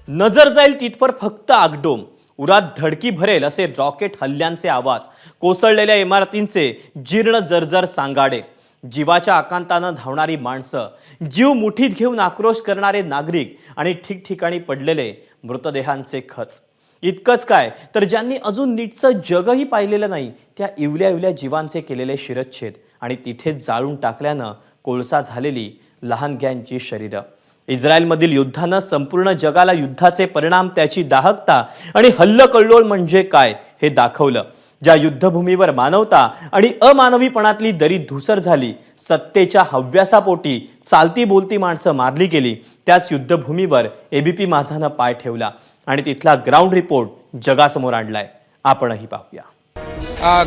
नजर जाईल तिथवर फक्त आगडोम, उरात धडकी भरेल असे रॉकेट हल्ल्यांचे आवाज, कोसळलेल्या इमारतींचे जीर्ण जर्जर सांगाडे, जीवाच्या आकांतानं धावणारी माणसं, जीव मुठीत घेऊन आक्रोश करणारे नागरिक आणि ठिकठिकाणी पडलेले मृतदेहांचे खच. इतकंच काय तर ज्यांनी अजून नीटचं जगही पाहिलेलं नाही त्या इवल्या इवल्या जीवांचे केलेले शिरच्छेद आणि तिथेच जाळून टाकल्यानं कोळसा झालेली लहानग्यांची शरीरं. इस्रायलमधील युद्धानं संपूर्ण जगाला युद्धाचे परिणाम, त्याची दाहकता आणि हल्लकल्लोळ म्हणजे काय हे दाखवलं. ज्या युद्धभूमीवर मानवता आणि अमानवीपणातली दरी धुसर झाली, सत्तेच्या हव्यासापोटी चालती बोलती माणसं मारली गेली, त्याच युद्धभूमीवर एबीपी माझानं पाय ठेवला आणि तिथला ग्राउंड रिपोर्ट जगासमोर आणलाय. आपणही पाहूया.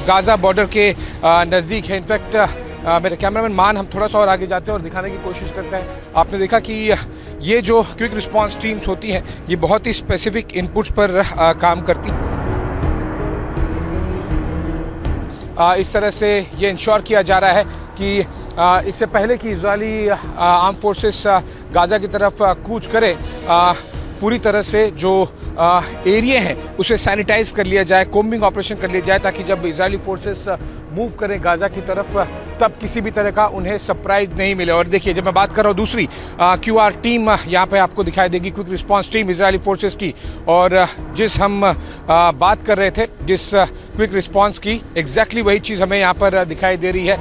गाजा बॉर्डर के नज़दीक है. इनफैक्ट मेरे कैमरामैन मान हम थोड़ा सा और आगे जाते हैं और दिखाने की कोशिश करते हैं. आपने देखा कि ये जो क्विक रिस्पांस टीम्स होती हैं ये बहुत ही स्पेसिफिक इनपुट्स पर काम करती हैं. इस तरह से ये इंश्योर किया जा रहा है कि इससे पहले कि इजरायली आर्म फोर्सेस गाजा की तरफ कूच करे, पूरी तरह से जो एरिया है उसे सैनिटाइज कर लिया जाए, कोम्बिंग ऑपरेशन कर लिया जाए, ताकि जब इजरायली फोर्सेस मूव करें गाजा की तरफ तब किसी भी तरह का उन्हें सरप्राइज नहीं मिले. और देखिए, जब मैं बात कर रहा हूं दूसरी क्यूआर टीम यहाँ पे आपको दिखाई देगी, quick response team Israeli forces की, और जिस हम बात कर रहे थे जिस क्विक रिस्पांस की, एग्जैक्टली वही चीज हमें यहाँ पर दिखाई दे रही है.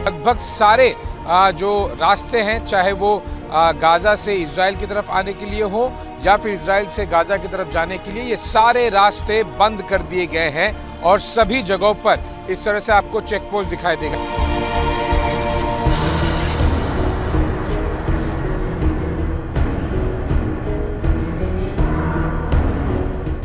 लगभग सारे जो रास्ते हैं, चाहे वो गाजा से इजराइल की तरफ आने के लिए हो या फिर इजराइल से गाजा की तरफ जाने के लिए, ये सारे रास्ते बंद कर दिए गए हैं और सभी जगहों पर इस तरह से आपको चेक पोस्ट दिखाई देगा.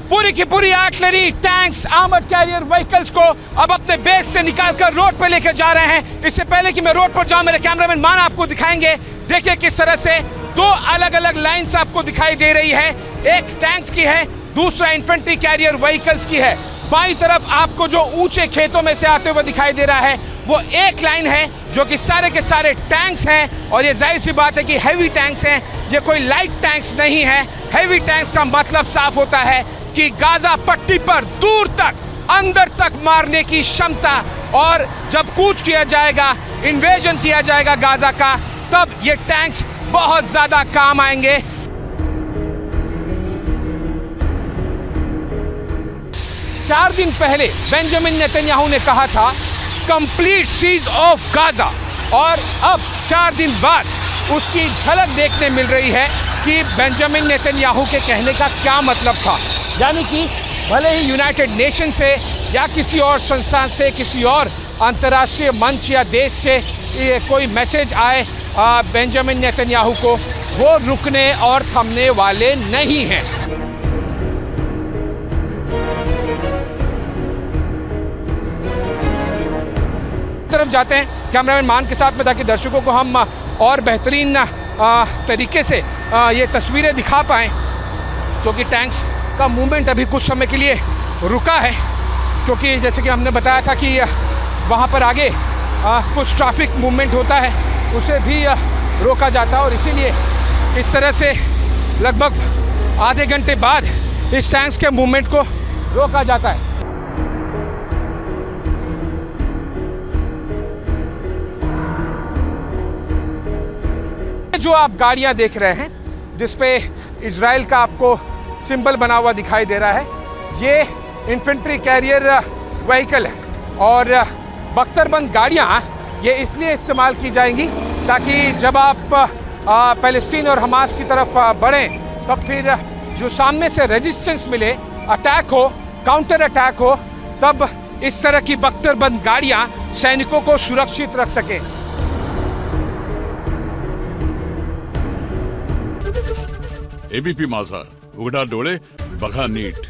पूरी की पूरी artillery, tanks, armoured carrier vehicles को अब अपने बेस से निकालकर रोड पर लेकर जा रहे हैं. इससे पहले कि मैं रोड पर जाऊं, मेरे कैमरामैन मान आपको दिखाएंगे. देखिए किस तरह से दो अलग अलग लाइंस आपको दिखाई दे रही है. एक टैंक्स की है, दूसरा इन्फेंट्री कैरियर व्हीकल्स की है. बाईं तरफ आपको जो ऊंचे खेतों में से आते हुए दिखाई दे रहा है वो एक लाइन है जो कि सारे के सारे टैंक्स हैं, और ये जाहिर सी बात है कि हैवी टैंक्स हैं, ये कोई लाइट टैंक्स नहीं है. हैवी टैंक्स का मतलब साफ होता है कि गाजा पट्टी पर दूर तक, अंदर तक मारने की क्षमता, और जब कूच किया जाएगा, इन्वेजन किया जाएगा गाजा का, तब ये टैंक्स बहुत ज्यादा काम आएंगे. चार दिन पहले बेंजामिन नेतन्याहू ने कहा था कंप्लीट सीज ऑफ गाजा, और अब 4 दिन बाद उसकी झलक देखने मिल रही है कि बेंजामिन नेतन्याहू के कहने का क्या मतलब था. यानी कि भले ही यूनाइटेड नेशन से या किसी और संस्थान से, किसी और अंतर्राष्ट्रीय मंच या देश से कोई मैसेज आए बेंजामिन नेतन्याहू को, वो रुकने और थमने वाले नहीं हैं. तरफ जाते हैं कैमरामैन मान के साथ में, ताकि दर्शकों को हम और बेहतरीन तरीके से ये तस्वीरें दिखा पाएं, क्योंकि टैंक्स का मूवमेंट अभी कुछ समय के लिए रुका है, क्योंकि जैसे कि हमने बताया था कि वहां पर आगे कुछ ट्रैफिक मूवमेंट होता है, उसे भी रोका जाता है, और इसीलिए इस तरह से लगभग आधे घंटे बाद इस टैंक्स के मूवमेंट को रोका जाता है. जो आप गाड़ियां देख रहे हैं जिसपे इजराइल का आपको सिंबल बना हुआ दिखाई दे रहा है, ये इन्फेंट्री कैरियर व्हीकल है, और बख्तरबंद गाड़ियां ये इसलिए इस्तेमाल की जाएंगी ताकि जब आप पैलेस्टीन और हमास की तरफ बढ़ें, तब फिर जो सामने से रेजिस्टेंस मिले, अटैक हो, काउंटर अटैक हो, तब इस तरह की बख्तरबंद गाड़ियां सैनिकों को सुरक्षित रख सकें. एबीपी माझा, उघडा डोळे बघा नीट.